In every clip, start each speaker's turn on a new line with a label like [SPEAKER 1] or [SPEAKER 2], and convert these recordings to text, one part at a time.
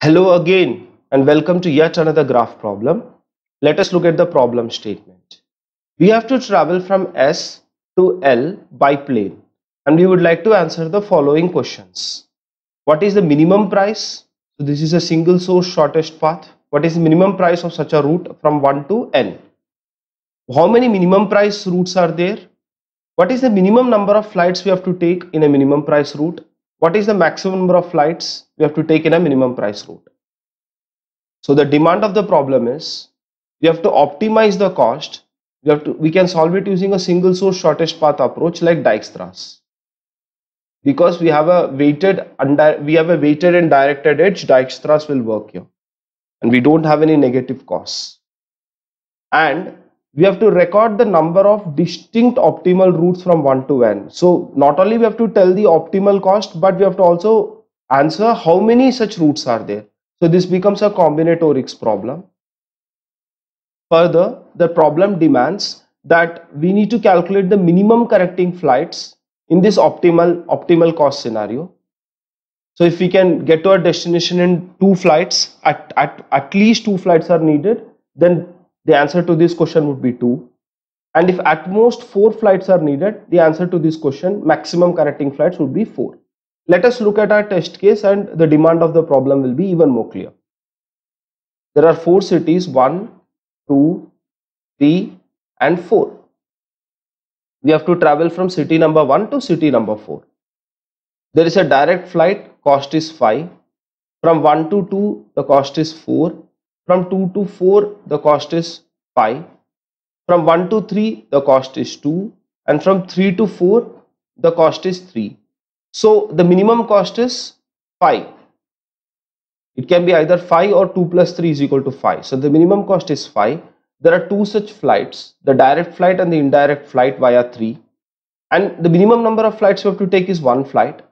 [SPEAKER 1] Hello again and welcome to yet another graph problem. Let us look at the problem statement. We have to travel from S to L by plane and we would like to answer the following questions. What is the minimum price? So this is a single source shortest path. What is the minimum price of such a route from 1 to N? How many minimum price routes are there? What is the minimum number of flights we have to take in a minimum price route? What is the maximum number of flights we have to take in a minimum price route? So the demand of the problem is we have to optimize the cost. We can solve it using a single source shortest path approach like Dijkstra's. Because we have a weighted and directed edge, Dijkstra's will work here. And we don't have any negative costs. And we have to record the number of distinct optimal routes from 1 to n. So not only we have to tell the optimal cost, but we have to also answer how many such routes are there. So this becomes a combinatorics problem. Further, the problem demands that we need to calculate the minimum connecting flights in this optimal cost scenario. So if we can get to our destination in 2 flights, at least 2 flights are needed, then the answer to this question would be 2. And if at most 4 flights are needed, the answer to this question, maximum connecting flights, would be 4. Let us look at our test case and the demand of the problem will be even more clear. There are 4 cities, 1, 2, 3 and 4. We have to travel from city number 1 to city number 4. There is a direct flight, cost is 5. From 1 to 2, the cost is 4. From 2 to 4, the cost is 5. From 1 to 3, the cost is 2. And from 3 to 4, the cost is 3. So the minimum cost is 5. It can be either 5 or 2 plus 3 is equal to 5. So the minimum cost is 5. There are 2 such flights, the direct flight and the indirect flight via 3. And the minimum number of flights we have to take is 1 flight.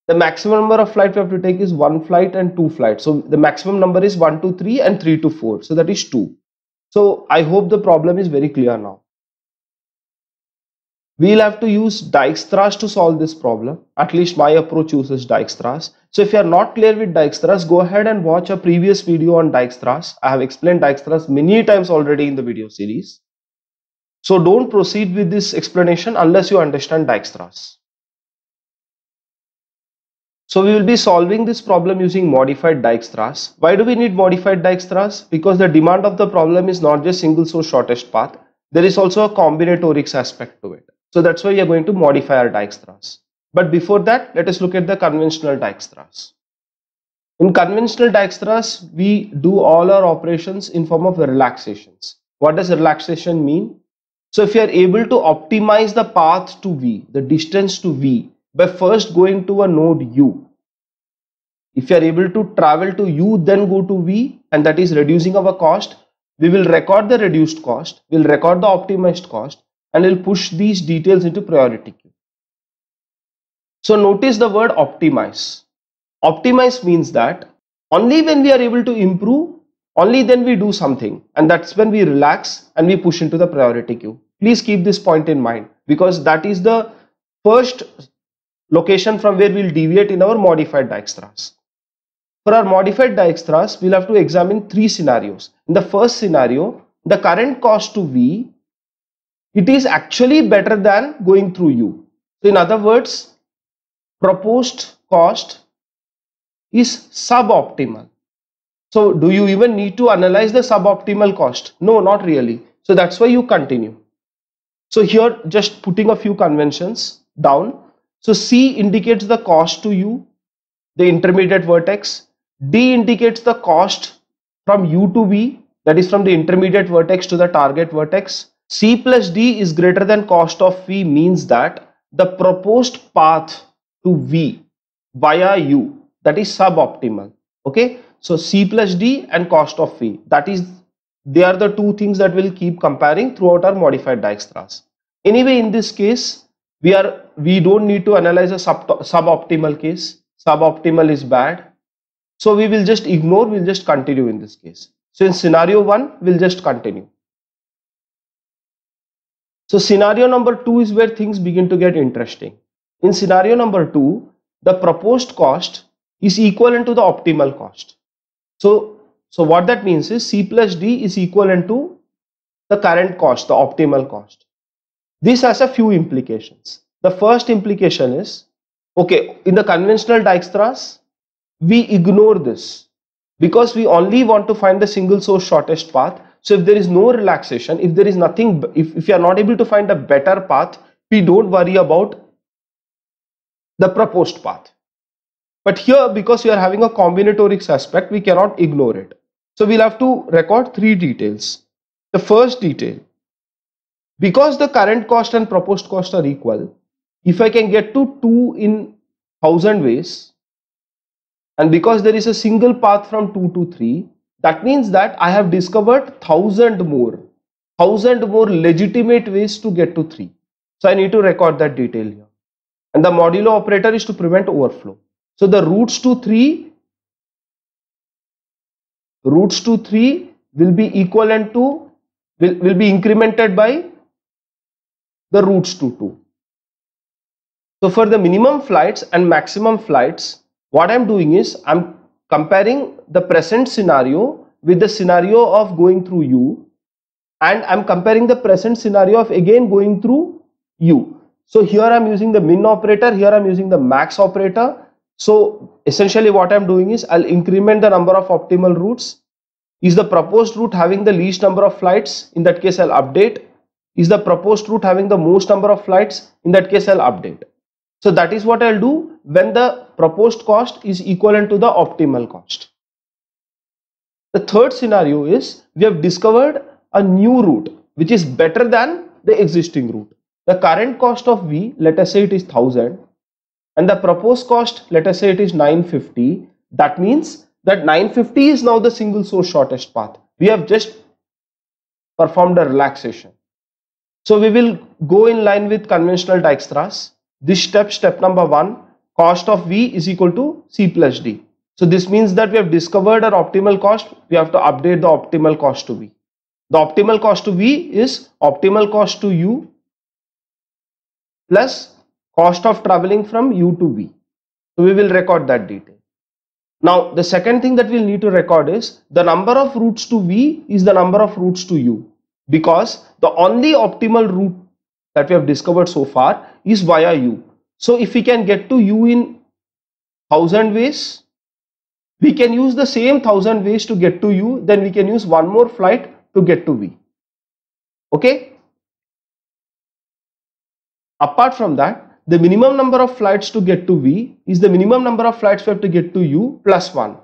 [SPEAKER 1] The maximum number of flights we have to take is 1 flight and 2 flights. So the maximum number is 1 to 3 and 3 to 4. So that is 2. So I hope the problem is very clear now. We'll have to use Dijkstra's to solve this problem. At least my approach uses Dijkstra's. So if you are not clear with Dijkstra's, go ahead and watch a previous video on Dijkstra's. I have explained Dijkstra's many times already in the video series. So don't proceed with this explanation unless you understand Dijkstra's. So we will be solving this problem using modified Dijkstra's. Why do we need modified Dijkstra's? Because the demand of the problem is not just single source shortest path. There is also a combinatorics aspect to it. So that's why we are going to modify our Dijkstra's. But before that, let us look at the conventional Dijkstra's. In conventional Dijkstra's, we do all our operations in form of relaxations. What does relaxation mean? So if you are able to optimize the path to V, the distance to V, by first going to a node U. If you are able to travel to U, then go to V, and that is reducing our cost, we will record the reduced cost, we'll record the optimized cost, and we'll push these details into priority queue. So notice the word optimize. Optimize means that only when we are able to improve, only then we do something, and that's when we relax and we push into the priority queue. Please keep this point in mind because that is the first location from where we'll deviate in our modified Dijkstra's. For our modified Dijkstra's, we'll have to examine 3 scenarios. In the first scenario, the current cost to V, it is actually better than going through U. So in other words, proposed cost is suboptimal. So do you even need to analyze the suboptimal cost? No, not really. So that's why you continue. So here just putting a few conventions down. So C indicates the cost to U, the intermediate vertex. D indicates the cost from U to V, that is from the intermediate vertex to the target vertex. C plus D is greater than cost of V means that the proposed path to V via U, that is suboptimal. Okay, so C plus D and cost of V, they are the 2 things that we'll keep comparing throughout our modified Dijkstra's. Anyway, in this case, we don't need to analyze a suboptimal case. Suboptimal is bad. So we will just ignore, we'll just continue in this case. So in scenario 1, we'll just continue. So scenario number 2 is where things begin to get interesting. In scenario number 2, the proposed cost is equivalent to the optimal cost. So what that means is C plus D is equivalent to the current cost, the optimal cost. This has a few implications. The first implication is, okay, in the conventional Dijkstra's, we ignore this because we only want to find the single source shortest path. So if there is no relaxation, if there is nothing, if you are not able to find a better path, we don't worry about the proposed path. But here, because we are having a combinatorics aspect, we cannot ignore it. So we'll have to record three details. The first detail, because the current cost and proposed cost are equal, if I can get to 2 in 1000 ways, and because there is a single path from 2 to 3, that means that I have discovered 1000 more legitimate ways to get to 3. So I need to record that detail here. And the modulo operator is to prevent overflow. So the roots to 3 will be equivalent to, will be incremented by the roots to 2. So for the minimum flights and maximum flights, what I'm doing is I'm comparing the present scenario with the scenario of going through U, and I'm comparing the present scenario of again going through U. So here I'm using the min operator, here I'm using the max operator. So essentially what I'm doing is I'll increment the number of optimal routes. Is the proposed route having the least number of flights? In that case I'll update. Is the proposed route having the most number of flights? In that case I'll update. So that is what I'll do when the proposed cost is equivalent to the optimal cost. The third scenario is we have discovered a new route which is better than the existing route. The current cost of V, let us say it is 1000, and the proposed cost, let us say it is 950. That means that 950 is now the single source shortest path. We have just performed a relaxation. So we will go in line with conventional Dijkstra's. This step number 1, cost of V is equal to C plus D. So this means that we have discovered our optimal cost. We have to update the optimal cost to V. The optimal cost to V is optimal cost to U plus cost of traveling from U to V. So we will record that detail. Now the second thing that we'll need to record is the number of routes to V is the number of routes to U, because the only optimal route that we have discovered so far is via U. So if we can get to U in 1000 ways, we can use the same 1000 ways to get to U, then we can use one more flight to get to V. Okay? Apart from that, the minimum number of flights to get to V is the minimum number of flights we have to get to U plus 1.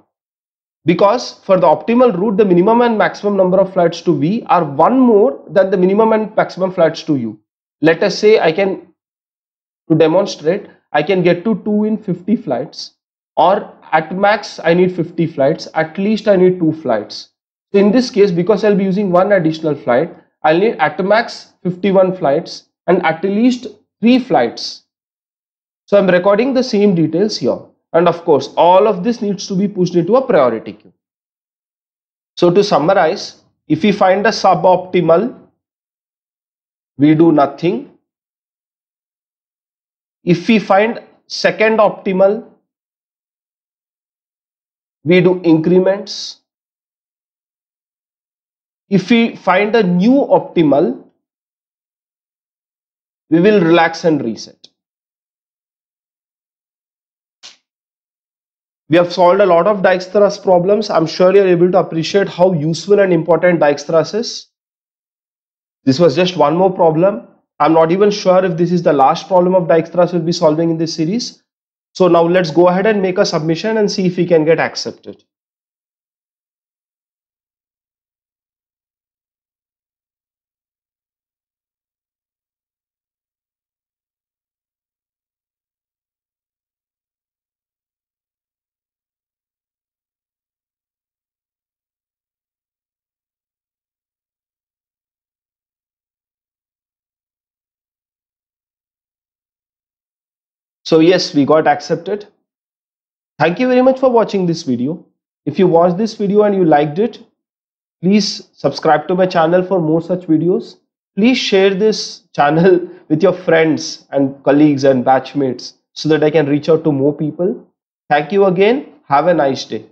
[SPEAKER 1] Because for the optimal route, the minimum and maximum number of flights to V are 1 more than the minimum and maximum flights to U. Let us say to demonstrate, I can get to 2 in 50 flights, or at max I need 50 flights, at least I need 2 flights. So in this case, because I'll be using one additional flight, I'll need at max 51 flights and at least 3 flights. So I'm recording the same details here. And of course, all of this needs to be pushed into a priority queue. So to summarize, if we find a suboptimal, we do nothing. If we find second optimal, we do increments. If we find a new optimal, we will relax and reset. We have solved a lot of Dijkstra's problems. I'm sure you're able to appreciate how useful and important Dijkstra's is. This was just one more problem. I'm not even sure if this is the last problem of Dijkstra's we'll be solving in this series. So now let's go ahead and make a submission and see if we can get accepted. So yes, we got accepted. Thank you very much for watching this video. If you watched this video and you liked it, please subscribe to my channel for more such videos. Please share this channel with your friends and colleagues and batchmates so that I can reach out to more people. Thank you again. Have a nice day.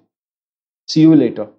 [SPEAKER 1] See you later.